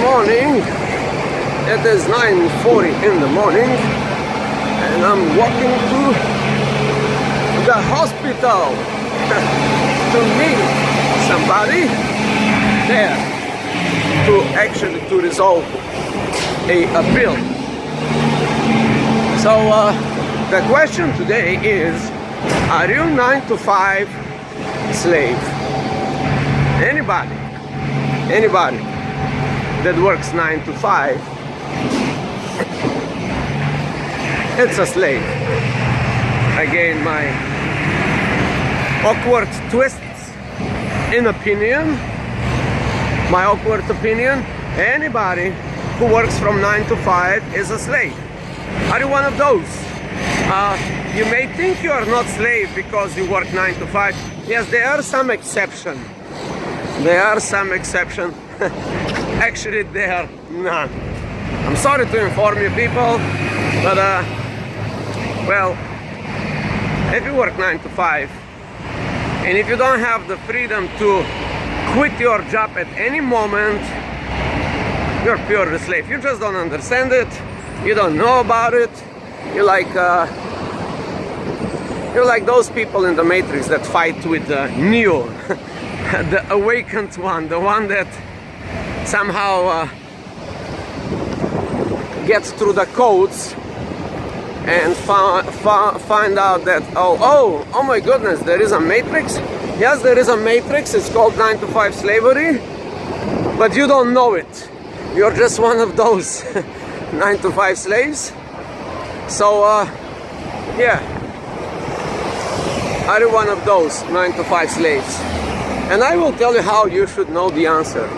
morning. It is 9:40 in the morning and I'm walking to the hospital to meet somebody there to resolve a bill. So the question today is, are you 9 to 5 slave? Anybody that works 9 to 5, it's a slave. Again, my awkward twists in opinion, my awkward opinion, anybody who works from 9 to 5 is a slave. Are you one of those? You may think you are not slave because you work 9 to 5. Yes, there are some exceptions. There are some exceptions. Actually, there are none. I'm sorry to inform you people, but well, if you work 9 to 5, and if you don't have the freedom to quit your job at any moment, you're purely slave. You just don't understand it. You don't know about it. You're like those people in the Matrix that fight with Neo, the awakened one, the one that somehow gets through the codes and find out that oh my goodness, there is a Matrix. Yes, there is a Matrix. It's called 9 to 5 slavery, but you don't know it. You're just one of those 9 to 5 slaves. So yeah, are you one of those 9 to 5 slaves? And I will tell you how you should know the answer.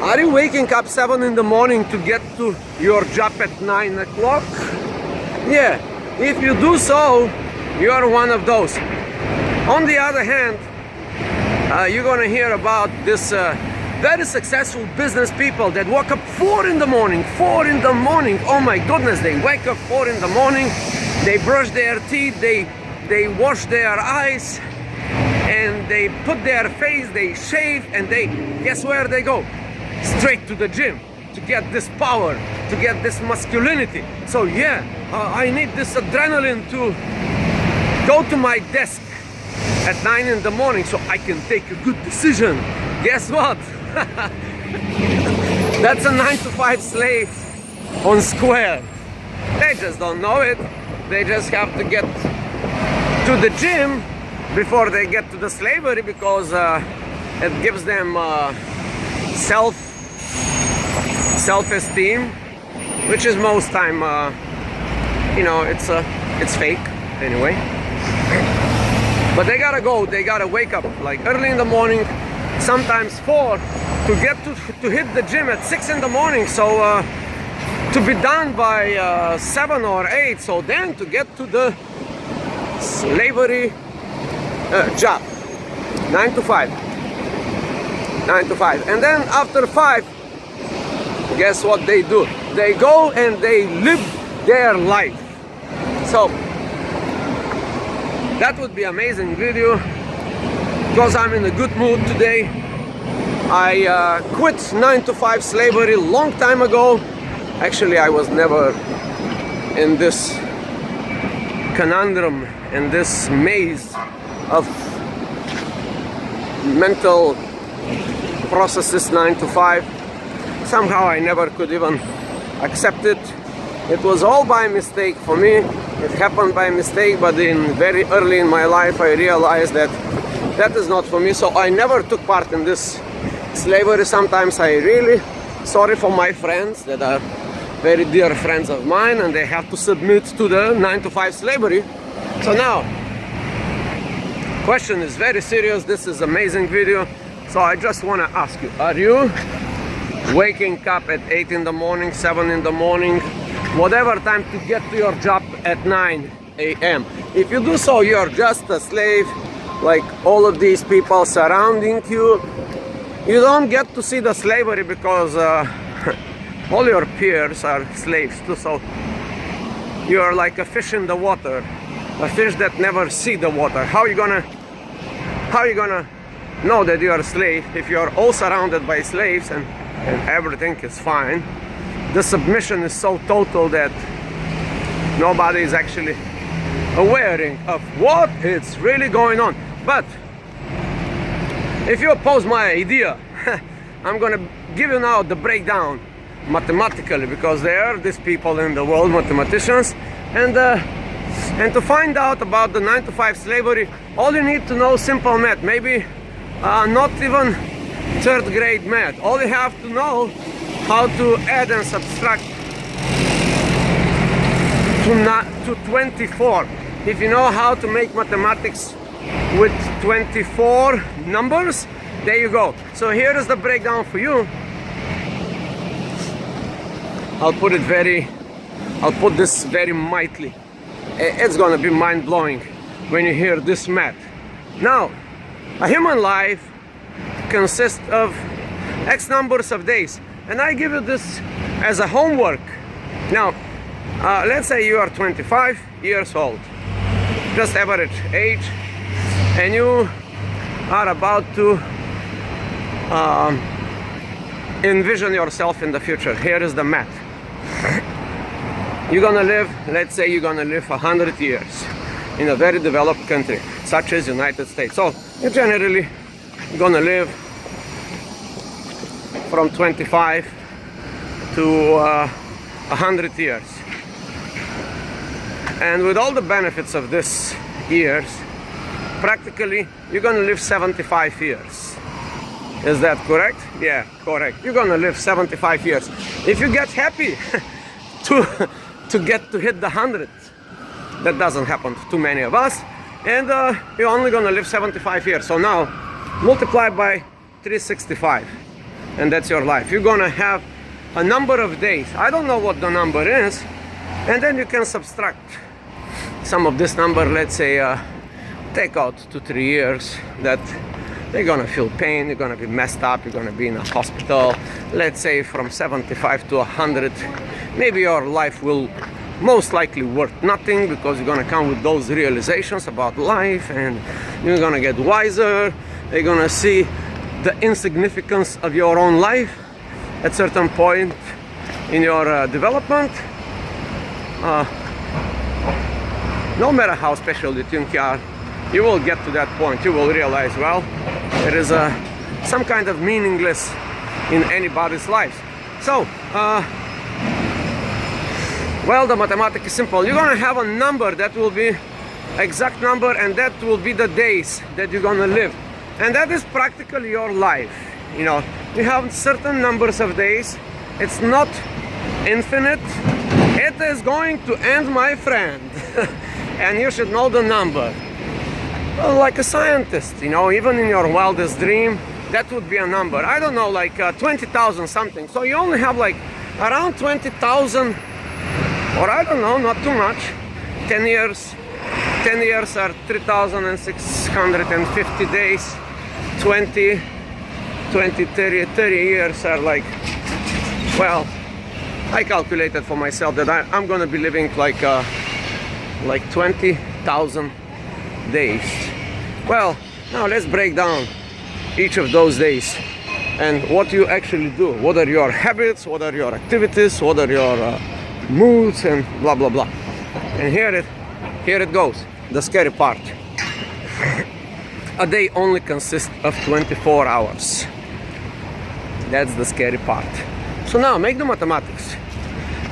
Are you waking up 7 in the morning to get to your job at 9 o'clock? Yeah, if you do so, you are one of those. On the other hand, you're gonna hear about this very successful business people that woke up 4 in the morning. 4 in the morning, oh my goodness, they wake up 4 in the morning, they brush their teeth, they wash their eyes, and they put their face, they shave, and they, guess where they go? Straight to the gym to get this power, to get this masculinity. So yeah, I need this adrenaline to go to my desk at 9 in the morning so I can take a good decision. Guess what? That's a 9 to 5 slave on square. They just don't know it. They just have to get to the gym before they get to the slavery, because it gives them self-esteem, which is most time, you know, it's fake anyway. But they gotta go, they gotta wake up like early in the morning, sometimes 4, to get to hit the gym at 6 in the morning, so to be done by 7 or 8, so then to get to the slavery job, 9 to 5, 9 to 5. And then after 5, guess what they do? They go and they live their life. So that would be amazing video, because I'm in a good mood today. I quit 9 to 5 slavery long time ago. Actually, I was never in this conundrum, in this maze of mental processes 9 to 5. Somehow I never could even accept it. It was all by mistake for me. It happened by mistake, but very early in my life I realized that that is not for me, so I never took part in this slavery. Sometimes I really sorry for my friends that are very dear friends of mine and they have to submit to the 9 to 5 slavery. So now, question is very serious. This is amazing video. So I just want to ask you, are you waking up at 8 in the morning, 7 in the morning, whatever time to get to your job at 9 a.m. If you do so, you're just a slave, like all of these people surrounding you. You don't get to see the slavery because all your peers are slaves too, so you're like a fish in the water, a fish that never see the water. How are you gonna know that you are a slave if you are all surrounded by slaves and and everything is fine. The submission is so total that nobody is actually aware of what is really going on. But if you oppose my idea, I'm gonna give you now the breakdown mathematically, because there are these people in the world, mathematicians, and to find out about the 9-to-5 slavery, all you need to know simple math, maybe not even third grade math. All you have to know how to add and subtract to 24. If you know how to make mathematics with 24 numbers, there you go. So here is the breakdown for you. I'll put this very mightily. It's gonna be mind-blowing when you hear this math. Now, a human life consists of X numbers of days, and I give you this as a homework. Now, let's say you are 25 years old, just average age, and you are about to envision yourself in the future. Here is the math. You're gonna live, let's say you're gonna live 100 years in a very developed country, such as United States. So you're generally gonna live from 25 to 100 years. And with all the benefits of this years, practically you're gonna live 75 years. Is that correct? Yeah, correct. You're gonna live 75 years. If you get happy to get to hit the 100, that doesn't happen to too many of us, and you're only gonna live 75 years. So now multiply by 365, and that's your life. You're gonna have a number of days. I don't know what the number is, and then you can subtract some of this number. Let's say take out 2-3 years that you're gonna feel pain, you're gonna be messed up, you're gonna be in a hospital. Let's say from 75 to 100, maybe your life will most likely worth nothing, because you're gonna come with those realizations about life, and you're gonna get wiser. You're gonna see the insignificance of your own life at certain point in your development. No matter how special you think you are, you will get to that point. You will realize, well, there is some kind of meaningless in anybody's life. So, well, the mathematics is simple. You're gonna have a number that will be exact number, and that will be the days that you're gonna live, and that is practically your life. You know, you have certain numbers of days. It's not infinite. It is going to end, my friend. And you should know the number. Well, like a scientist, you know, even in your wildest dream, that would be a number. I don't know, like 20,000 something. So you only have like around 20,000, or I don't know, not too much. 10 years. 10 years are 3,650 days. 20, 30 years are like, well, I calculated for myself that I'm gonna be living like 20,000 days. Well, now let's break down each of those days and what you actually do. What are your habits? What are your activities? What are your moods? And blah blah blah. And here it goes. The scary part. A day only consists of 24 hours. That's the scary part. So now make the mathematics.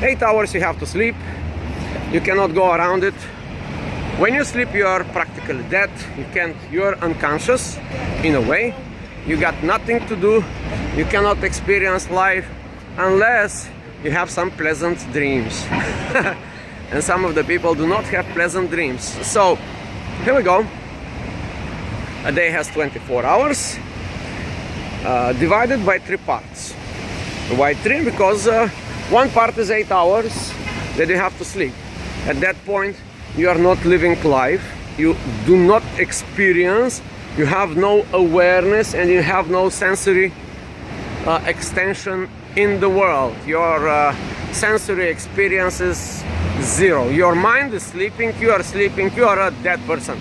8 hours you have to sleep. You cannot go around it. When you sleep, you are practically dead. You're unconscious in a way. You got nothing to do. You cannot experience life unless you have some pleasant dreams. And some of the people do not have pleasant dreams. So here we go. A day has 24 hours, divided by 3 parts. Why 3? Because one part is 8 hours that you have to sleep. At that point, you are not living life. You do not experience. You have no awareness, and you have no sensory extension in the world. Your sensory experience is zero. Your mind is sleeping. You are sleeping. You are a dead person.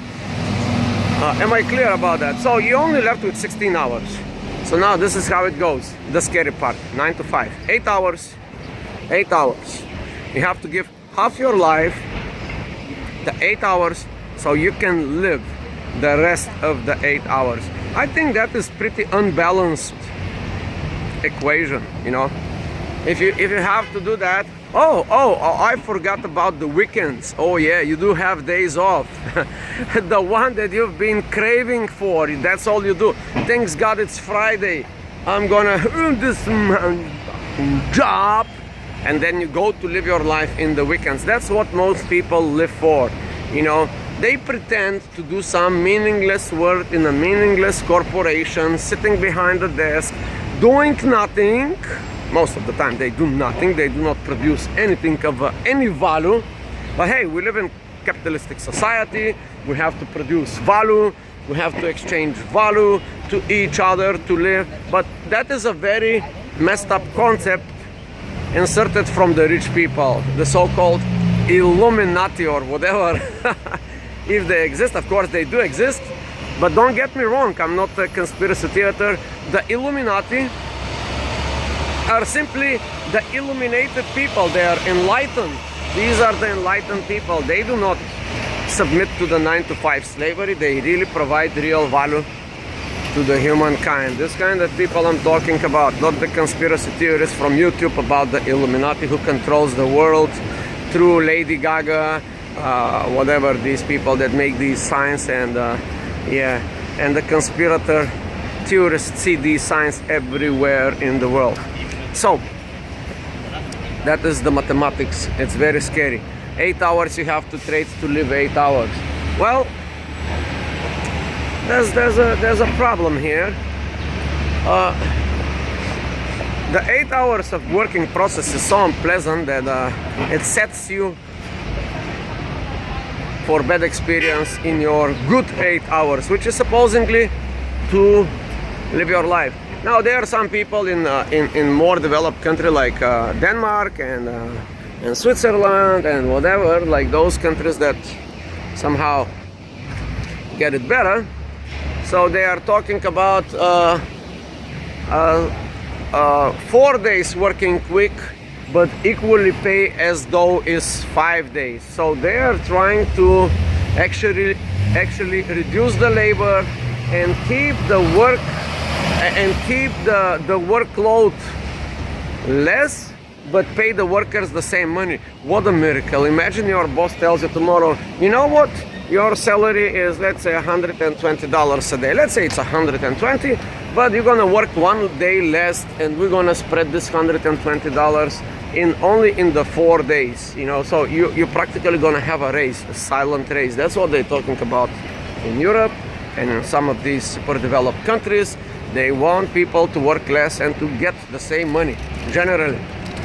Am I clear about that? So you only left with 16 hours. So now this is how it goes. The scary part, 9 to 5, 8 hours, 8 hours. You have to give half your life, the 8 hours, so you can live the rest of the 8 hours. I think that is pretty unbalanced equation, you know. If you have to do that, oh, I forgot about the weekends. Oh yeah, you do have days off. The one that you've been craving for, that's all you do. Thanks God it's Friday. I'm gonna earn this job. And then you go to live your life in the weekends. That's what most people live for, you know. They pretend to do some meaningless work in a meaningless corporation, sitting behind a desk, doing nothing. Most of the time they do nothing. They do not produce anything of any value. But hey, we live in capitalistic society. We have to produce value. We have to exchange value to each other to live. But that is a very messed up concept inserted from the rich people, the so-called Illuminati or whatever. If they exist, of course they do exist. But don't get me wrong, I'm not a conspiracy theater. The Illuminati are simply the illuminated people. They are enlightened. These are the enlightened people. They do not submit to the 9 to 5 slavery. They really provide real value to the humankind. This kind of people I'm talking about, not the conspiracy theorists from YouTube about the Illuminati who controls the world through Lady Gaga, whatever, these people that make these signs, and yeah, and the conspirator theorists see these signs everywhere in the world. So that is the mathematics. It's very scary. 8 hours you have to trade to live 8 hours. Well, there's a problem here. The 8 hours of working process is so unpleasant that it sets you for bad experience in your good 8 hours, which is supposedly to live your life. Now there are some people in more developed country like Denmark and Switzerland and whatever, like those countries that somehow get it better. So they are talking about 4 days working week, but equally pay as though is 5 days. So they are trying to actually reduce the labor and keep the work and keep the workload less, but pay the workers the same money. What a miracle. Imagine your boss tells you tomorrow, you know what, your salary is, let's say, $120 a day. Let's say it's 120, but you're gonna work 1 day less, and we're gonna spread this $120 only in the 4 days, you know. So you're practically gonna have a raise, a silent raise. That's what they're talking about in Europe and in some of these super developed countries. They want people to work less and to get the same money, generally.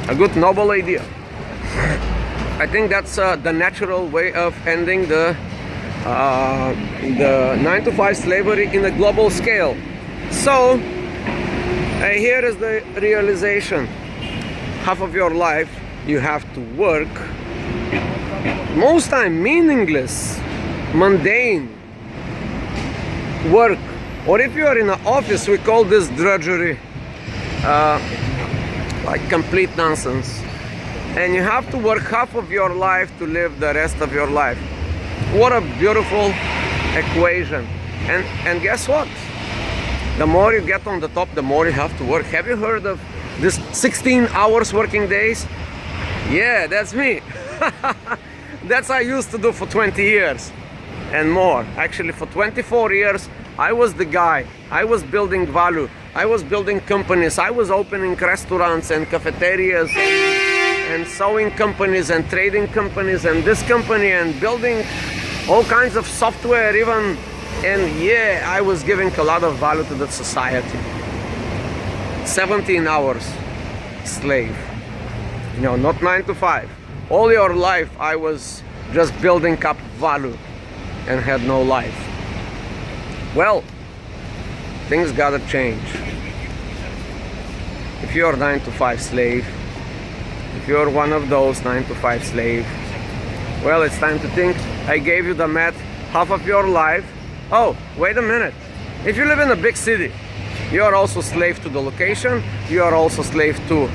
A good, noble idea. I think that's the natural way of ending the 9 to 5 slavery in a global scale. So here is the realization. Half of your life you have to work, most time meaningless, mundane work. Or if you are in an office, we call this drudgery, like complete nonsense. And you have to work half of your life to live the rest of your life. What a beautiful equation. And guess what? The more you get on the top, the more you have to work. Have you heard of this 16 hours working days? Yeah, that's me. That's I used to do for 20 years and more. Actually, for 24 years, I was the guy. I was building value. I was building companies. I was opening restaurants and cafeterias and sewing companies and trading companies and this company and building all kinds of software even. And yeah, I was giving a lot of value to the society. 17 hours slave. You know, not 9 to 5. All your life I was just building up value and had no life. Well, things gotta change. If you're 9 to 5 slave, if you're one of those 9 to 5 slave, well, it's time to think. I gave you the math, half of your life. Oh, wait a minute. If you live in a big city, You are also slave to the location. You are also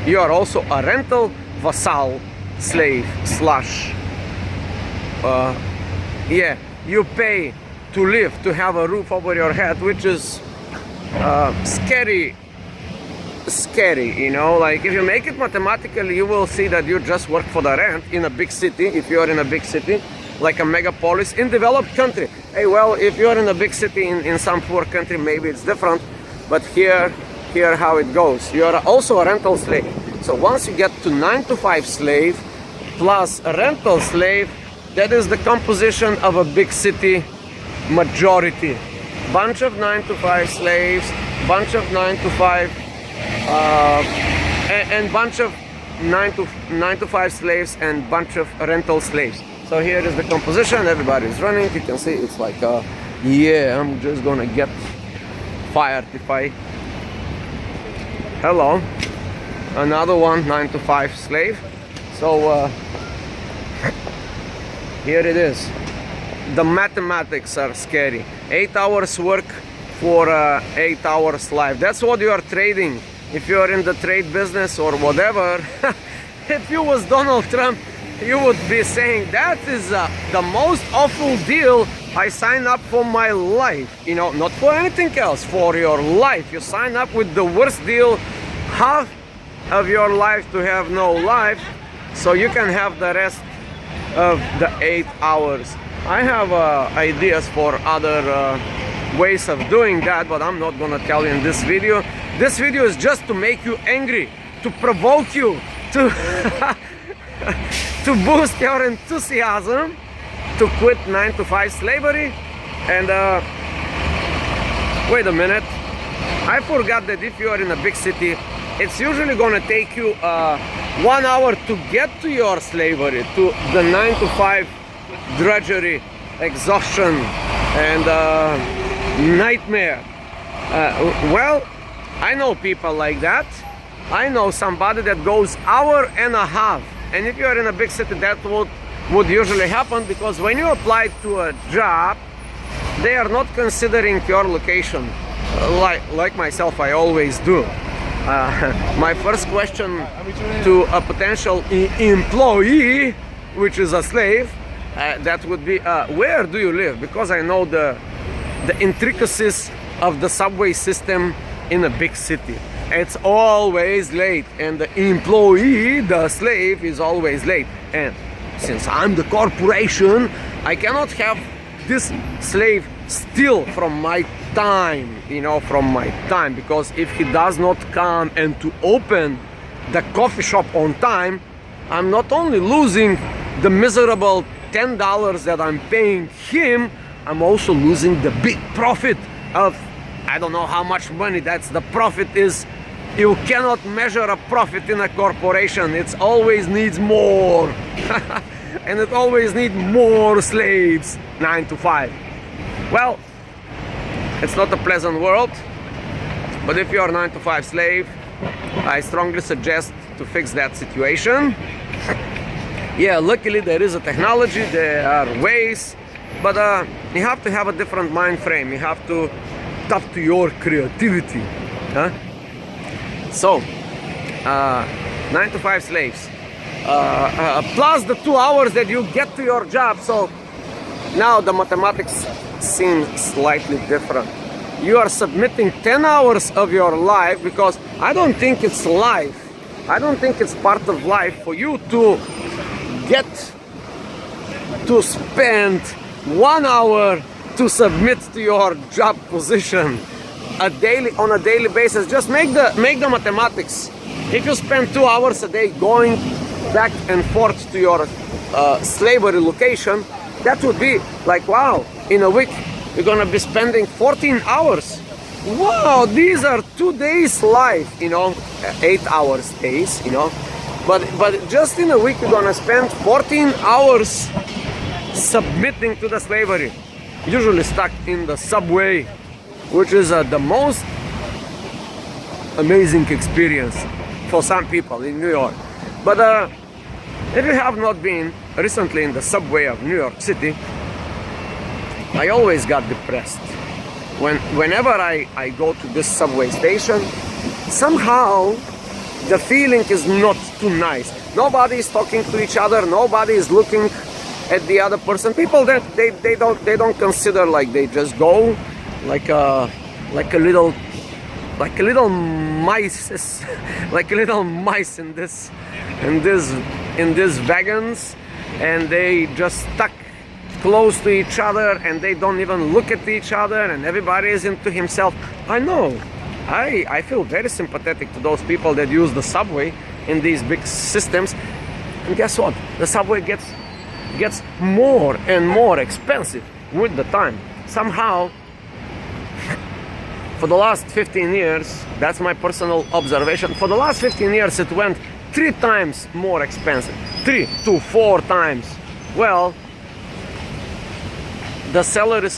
you are also a rental vassal slave slash. Yeah, you pay to live, to have a roof over your head, which is scary, you know. Like if you make it mathematically, you will see that you just work for the rent in a big city. If you are in a big city, like a megapolis in developed country. Hey, well, if you are in a big city in some poor country, maybe it's different. But here how it goes. You are also a rental slave. So once you get to 9-to-5 slave plus a rental slave, that is the composition of a big city majority. Bunch of 9-to-5 slaves, bunch of 9-to-5 and bunch of 9-to-5 slaves and bunch of rental slaves. So here is the composition. Everybody is running. You can see it's like yeah, I'm just gonna get fired if I... Hello, another one, 9-to-5 slave. So here it is. The mathematics are scary. 8 hours work for 8 hours life. That's what you are trading. If you are in the trade business or whatever, if you was Donald Trump, you would be saying that is the most awful deal I sign up for my life. You know, not for anything else, for your life. You sign up with the worst deal, half of your life to have no life, so you can have the rest of the 8 hours. I have ideas for other ways of doing that, but I'm not gonna tell you in this video. This video is just to make you angry, to provoke you, to to boost your enthusiasm to quit 9-to-5 slavery. And wait a minute, I forgot that if you are in a big city, it's usually gonna take you 1 hour to get to your slavery, to the 9-to-5 drudgery, exhaustion, and nightmare. Well, I know people like that. I know somebody that goes hour and a half. And if you are in a big city, that would usually happen, because when you apply to a job, they are not considering your location. Like myself, I always do. My first question to a potential employee, which is a slave, that would be, where do you live? Because I know the intricacies of the subway system in a big city. It's always late, and the employee, the slave, is always late. And since I'm the corporation, I cannot have this slave steal from my time, you know, from my time, because if he does not come and to open the coffee shop on time, I'm not only losing the miserable $10 that I'm paying him, I'm also losing the big profit of, I don't know how much money. That's the profit is. You cannot measure a profit in a corporation. It always needs more. And it always needs more slaves, 9-to-5. Well, it's not a pleasant world, but if you are a 9-to-5 slave, I strongly suggest to fix that situation. Yeah, luckily there is a technology, there are ways, but you have to have a different mind frame. You have to tap to your creativity. Huh? So, 9-to-5 slaves, plus the 2 hours that you get to your job. So now the mathematics seems slightly different. You are submitting 10 hours of your life, because I don't think it's life. I don't think it's part of life for you to get to spend 1 hour to submit to your job position on a daily basis. Just make the mathematics. If you spend 2 hours a day going back and forth to your slavery location, that would be like, wow, in a week you're gonna be spending 14 hours. Wow, these are 2 days life, you know, 8 hours days, you know. But just in a week you're gonna spend 14 hours submitting to the slavery, usually stuck in the subway, which is the most amazing experience for some people in New York. But if you have not been recently in the subway of New York City, I always got depressed. whenever I go to this subway station, somehow the feeling is not too nice. Nobody is talking to each other. Nobody is looking at the other person. People that they don't consider, like they just go like a little mice like little mice in this wagons, and they just stuck close to each other, and they don't even look at each other, and everybody is into himself. I know, I feel very sympathetic to those people that use the subway in these big systems. And guess what? The subway gets more and more expensive with the time. Somehow, for the last 15 years, that's my personal observation, for the last 15 years it went 3 times more expensive. 3 to 4 times. Well, the salary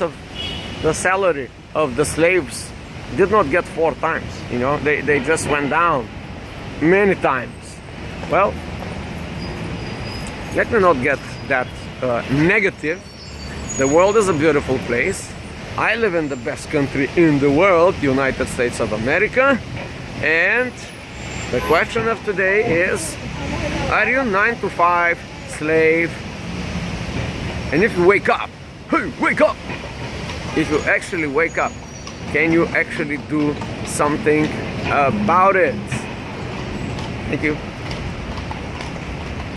of the slaves did not get 4 times, you know, they just went down many times. Well, let me not get that negative. The world is a beautiful place. I live in the best country in the world, United States of America. And the question of today is, are you 9 to 5 slave? And if you wake up, hey, wake up! If you actually wake up, can you actually do something about it? Thank you.